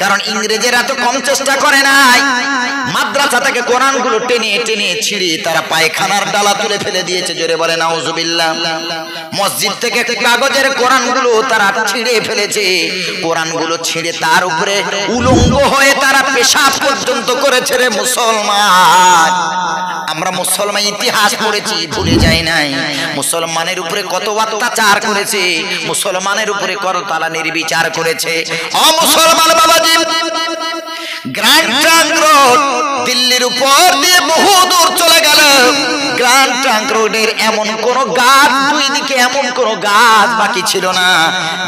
কারণ ইংরেজেরা তো কম চেষ্টা করে নাই। মাদ্রাসা থেকে কোরআনগুলো টেনে টেনে ছিঁড়ে তারা পায়খানার ডালা তুলে ফেলে দিয়েছে, জোরে বলে নাউজুবিল্লাহ। মসজিদ থেকে কাগজের কোরআনগুলো তারা ছিঁড়ে ফেলেছে, কোরআনগুলো ছিঁড়ে তার উপরে উলঙ্গ হয়ে তারা পেশাব পর্যন্ত করেছে। রে মুসলমান, আমরা মুসলমান ইতিহাস পড়েছি, ভুলে যাই নাই। মুসলমানের উপরে কত অত্যাচার করেছে, মুসলমানের উপরে কত তারা নির্বিচার করেছে। ও মুসলমান বাবাজি, গ্র্যান্ড ট্রাঙ্ক রোড দিল্লির উপর দিয়ে বহু দূর চলে গেল। গ্র্যান্ড ট্রাঙ্ক রোডের এমন কোন গাছ, দুই দিকে এমন কোন গাছ বাকি ছিল না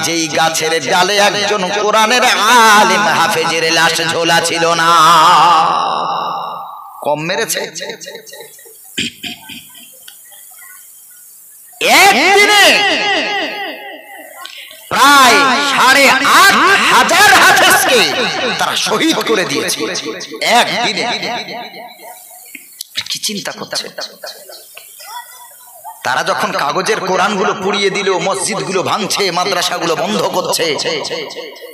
যেই গাছের ডালে একজন কোরআনের আলেম হাফেজের লাশ ঝোলা ছিল না। কম মেরেছে? একদিনে প্রায় 8,500 হাফেজকে তারা শহীদ করে দিয়েছে একদিনে। কি চিন্তা করছে? তারা যখন কাগজের কোরআনগুলো পুড়িয়ে দিল, মসজিদগুলো ভাঙছে, মাদ্রাসাগুলো বন্ধ করছে,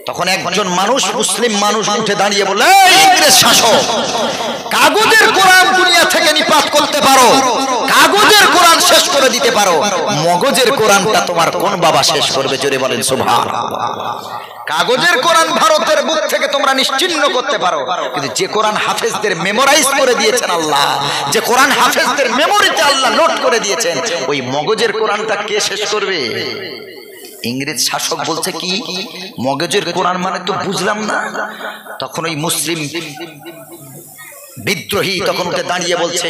তখন একজন মানুষ, মুসলিম মানুষ উঠে দাঁড়িয়ে বলে, ইংরেজ শাসক, কাগজের কোরআন দুনিয়া থেকে নিপাত করতে পারো, কাগজের কোরআন শেষ করে দিতে পারো, মগজের কোরআনটা তোমার কোন বাবা শেষ করবে? জোরে বলেন সুবহানাল্লাহ। কাগজের কোরআন ভারতের বুক থেকে তোমরা নিশ্চিহ্ন করতে পারো, কিন্তু যে কোরআন হাফেজদের মেমোরাইজ করে দিয়েছেন আল্লাহ, যে কোরআন হাফেজদের মেমোরিতে আল্লাহ নোট করে দিয়েছেন, ওই মগজের কোরআনটা কে শেষ করবে? ইংরেজ শাসক বলছে কি মগজের কোরআন মানে তো বুঝলাম না। তখন ওই মুসলিম বিদ্রোহী তখন উঠে দাঁড়িয়ে বলছে,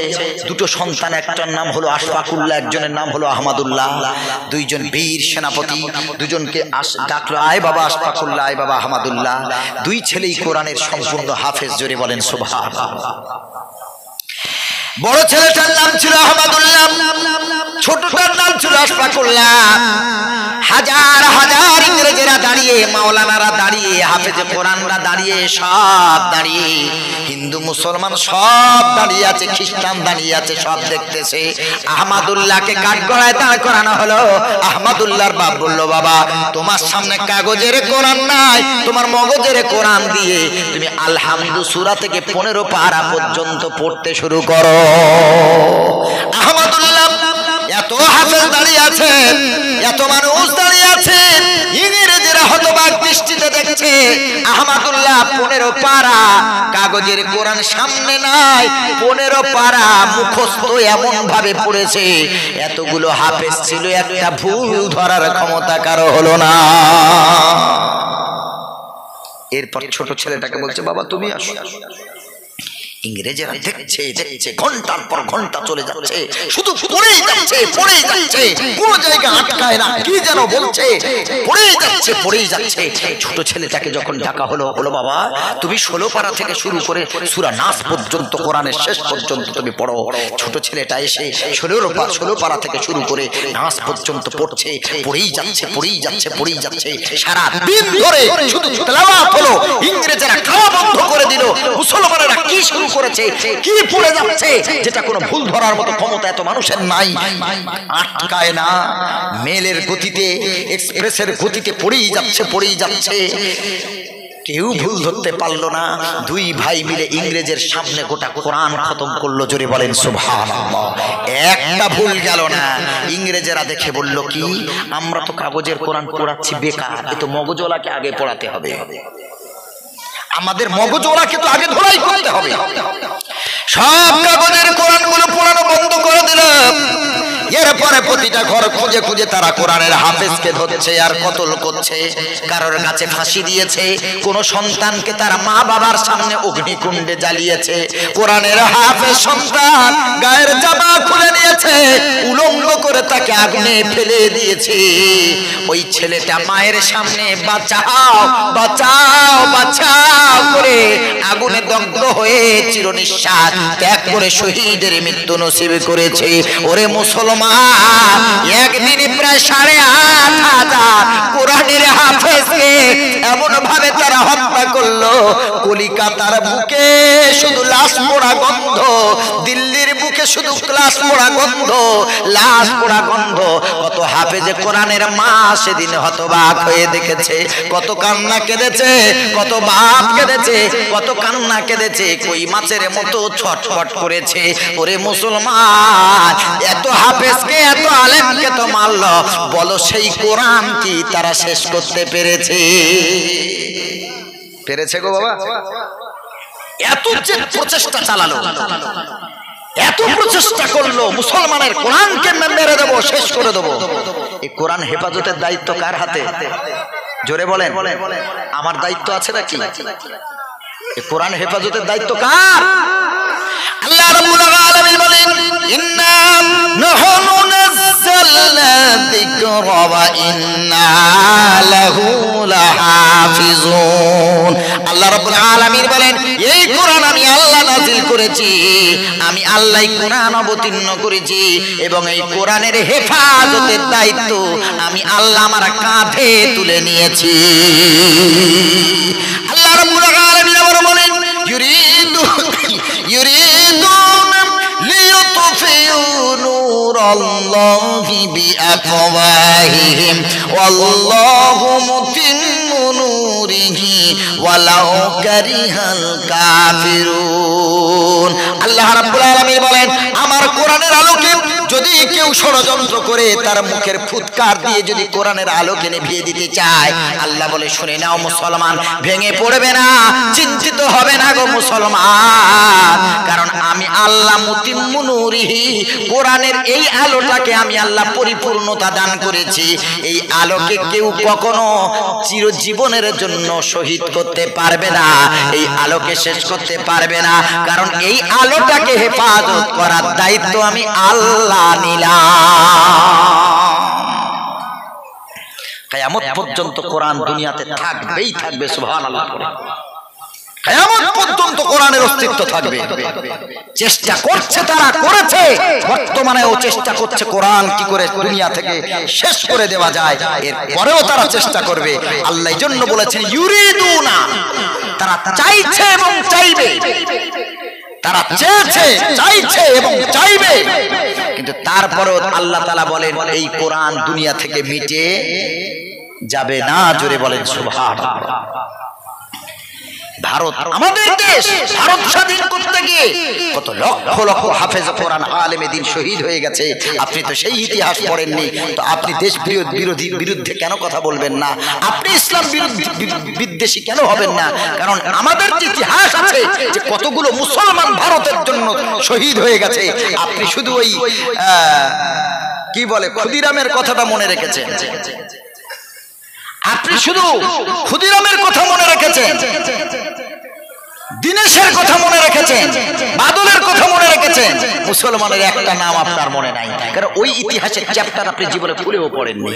দুটো সন্তান, একটার নাম হলো আশফাকুল্লাহ, একজনের নাম হলো আহমদুল্লাহ, দুইজন বীর সেনাপতি, দুজনকে ডাকলো, আয় বাবা আশফাকুল্লাহ, আয় বাবা আহমদুল্লাহ। দুই ছেলেই কোরআনের সম্পূর্ণ হাফেজ, জোরে বলেন সুবহানাল্লাহ। বড় ছেলেটার নাম ছিল আহমদুল্লাহ, ছোটটার নাম ছিল আশফাকুল্লাহ। হাজার হাজার ইংরেজেরা দাঁড়িয়ে, মাওলানারা দাঁড়িয়ে, হাফেজে কোরআনরা দাঁড়িয়ে, সব দাঁড়িয়ে, হিন্দু মুসলমান সব দাঁড়িয়ে আছে, খ্রিস্টান দাঁড়িয়ে আছে, সব দেখতেছে। আহমদুল্লাহকে কাঠগড়ায় দাঁড় করানো হলো। আহমদুল্লাহর বাপ বলল, বাবা তোমার সামনে কাগজের কোরআন নাই, তোমার মগজের কোরআন দিয়ে তুমি আলহামদু সূরা থেকে 15 পারা পর্যন্ত পড়তে শুরু করো। আহমদুল্লাহ, এত হাফেজ দাঁড়িয়ে আছে, এত মানুষ দাঁড়িয়ে আছে, ইংরেজেরা হতবাক দৃষ্টিতে দেখছে। আহমদুল্লাহ 15 পারা কাগজের কোরআন সামনে নাই, 15 পারা মুখস্থ এমন ভাবে পড়েছে, এতগুলো হাফেজ ছিল, একটা ভুল ধরার ক্ষমতা কারো হলো না। এরপর ছোট ছেলেটাকে বলছে, বাবা তুমি আসো। ইংরেজেরা দেখছে দেখছে, ঘন্টার পর ঘন্টা চলে যাচ্ছে, শুধু পড়েই যাচ্ছে, পড়েই যাচ্ছে, কোন জায়গা আটকায় না, কি যেন বলছে, পড়েই যাচ্ছে, পড়েই যাচ্ছে। ছোট ছেলেটাকে যখন ডাকা হলো, বলো বাবা তুমি 16 পারা থেকে শুরু করে সূরা নাস পর্যন্ত কোরআনের শেষ পর্যন্ত তুমি পড়ো। ছোট ছেলেটা এসে 16 পারা থেকে শুরু করে নাস পর্যন্ত পড়ছে, পড়েই যাচ্ছে, পড়েই যাচ্ছে, পড়েই যাচ্ছে। সারা দিন ধরে শুধু তেলাওয়াত হলো। ইংরেজেরা খাওয়া বন্ধ করে দিল, মুসলমানেরা কি শুরু করেছে, কি পড়ে যাচ্ছে, যেটা কোনো ভুল ধরার মতো ক্ষমতা এত মানুষের নাই, আটকায় না। মেলের গতিতে, এক্সপ্রেসের গতিতে পড়েই যাচ্ছে, পড়েই যাচ্ছে, কেউ ভুল ধরতে পারলো না। দুই ভাই মিলে ইংরেজের সামনে গোটা কোরআন খতম করলো, জোরে বলেন সুবহানাল্লাহ। একটা ভুল গেল না। ইংরেজেরা দেখে বলল, কি আমরা তো কাগজের কোরআন পড়াচ্ছি বেকার, এ তো মগজওয়ালাকে আগে পড়াতে হবে, আমাদের মগজওয়ালাকে তো আগে ধরাই করতে হবে। সব কাগজের কোরআনগুলো পড়ানো বন্ধ করে দিল। এরপরে প্রতিটা ঘর খুঁজে খুঁজে তারা কোরআনের হাফেজকে ধরছে আর কতল করছে। কারোর কাছে ফাঁসি দিয়েছে, কোন সন্তানকে তারা মা বাবার সামনে অগ্নিকুণ্ডে জ্বালিয়েছে। কোরআনের হাফেজ সন্তান গায়ের জামা খুলে নিয়েছে, উলঙ্গ করে তাকে আগুনে ফেলে দিয়েছে। ওই ছেলেটা মায়ের সামনে বাঁচাও বাঁচাও বাঁচাও করে আগুনে দগ্ধ হয়ে চিরনিঃশ্বাস ত্যাগ করে শহীদের মৃত্যু নসিব করেছে। ওরে মুসলমান, একদিনে প্রায় 8,500 কোরআনের হাফেজকে এমন ভাবে তারা হত্যা করলো, কলিকাতার বুকে শুধু লাশ পোড়া গন্ধ, দিল্লির বুকে চারদিকে শুধু ক্লাস পড়া গন্ধ, লাশ পড়া গন্ধ। কত হাফেজে কোরআনের মা সেদিন হতবাক হয়ে দেখেছে, কত কান্না কেঁদেছে, কত বাপ কেঁদেছে, কত কান্না কেঁদেছে, কই মাছের মতো ছটফট করেছে। ওরে মুসলমান, এত হাফেজকে এত আলেমকে তো মারল, বলো সেই কোরআন কি তারা শেষ করতে পেরেছে? পেরেছে গো বাবা? এত যে প্রচেষ্টা চালালো, এত প্রচেষ্টা করলো, মুসলমানের কোরআনকে মেরে দেবো, শেষ করে দেবো। এই কোরআন হেফাজতের দায়িত্ব কার হাতে? জোরে বলেন। আমার দায়িত্ব আছে নাকি? এই কোরআন হেফাজতের দায়িত্ব কার? আল্লাহ রাব্বুল আলামিন বলেন, ইন্না নাহনু নাযালনা যিকরা ওয়া ইন্না লাহু লাহাফিজুন। আল্লাহ রাব্বুল আলামিন বলেন, এই কোরআন আমি আল্লাহ নাযিল করেছি, আমি আল্লাহই কোরআন অবতীর্ণ করেছি, এবং এই কোরআনের হেফাজতের দায়িত্ব আমি আল্লাহ আমার কাঁধে তুলে নিয়েছি। আল্লাহ রাব্বুল আলামিন আবার বলেন, ইউরিদুনা লিইউতফিউ নূরাল্লাহি বিআফওয়াহিহিম ওয়াল্লাহু মুতিম্মু নূরিহি ওয়ালাউ কারিহাল কাফিরুন। আল্লাহ রাব্বুল আলামিন বলেন, আমার কোরআনের আলোকে যদি কেউ ষড়যন্ত্র করে তার মুখের ফুৎকার দিয়ে যদি কোরআনের আলোকে নিভিয়ে দিতে চায়, আল্লাহ বলে, শুনে নাও মুসলমান, ভেঙে পড়বে না, চিন্তিত হবে না গো মুসলমান, কারণ আমি আল্লাহ মুতিম্মু নূরিহি, কোরআনের এই আলোটাকে আমি আল্লাহ পরিপূর্ণতা দান করেছি। এই আলোকে কেউ কখনো চিরজীবনের জন্য শহীদ করতে পারবে না, এই আলোকে শেষ করতে পারবে না, কারণ এই আলোটাকে হেফাজত করার দায়িত্ব আমি আল্লাহ নিলাম। কিয়ামত পর্যন্ত কোরআন দুনিয়াতে থাকবেই থাকবে, সুবহানাল্লাহ। কিয়ামত পর্যন্ত কোরআনের অস্তিত্ব থাকবে। চেষ্টা করছে তারা, করেছে, বর্তমানেও চেষ্টা করছে কোরআন কি করে দুনিয়া থেকে শেষ করে দেওয়া যায়, এরপরেও তারা চেষ্টা করবে। আল্লাহ এই জন্য বলেছেন, ইউরিদুনা, তারা চাইছে এবং চাইবে, তারা চেয়েছে, চাইছে এবং চাইবে, কিন্তু তারপরেও আল্লাহ তাআলা বলেন, এই কোরআন দুনিয়া থেকে মিটে যাবে না। জোরে বলেন সুবহানাল্লাহ। ভারত আমাদের দেশ, ভারত স্বাধীন করতে গিয়ে কত লক্ষ লক্ষ হাফেজ কোরআন আলেমে দিন শহীদ হয়ে গেছে। আপনি তো সেই ইতিহাস পড়েননি, তো আপনি দেশ বিরুদ্ধে কেন কথা বলবেন না? আপনি ইসলাম বিদ্বেষী কেন হবেন না? কারণ আমাদের যে ইতিহাস আছে, যে কতগুলো মুসলমান ভারতের জন্য শহীদ হয়ে গেছে, আপনি শুধু ওই কি বলে ক্ষুদিরামের কথাটা মনে রেখেছেন, আপনি শুধু ক্ষুদিরামের কথা মনে রেখেছেন, দিনেশের কথা মনে রেখেছেন, বাদলের কথা মনে রেখেছেন, মুসলমানের একটা নাম আপনার মনে নাই, কারণ ওই ইতিহাসের চ্যাপ্টার আপনি জীবনে খুলেও পড়েননি।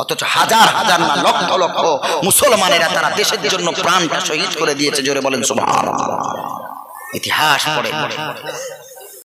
অথচ হাজার হাজার না লক্ষ লক্ষ মুসলমানেরা তারা দেশের জন্য প্রাণটা শহীদ করে দিয়েছে। জোরে বলেন সুবহানাল্লাহ। ইতিহাস পড়ে।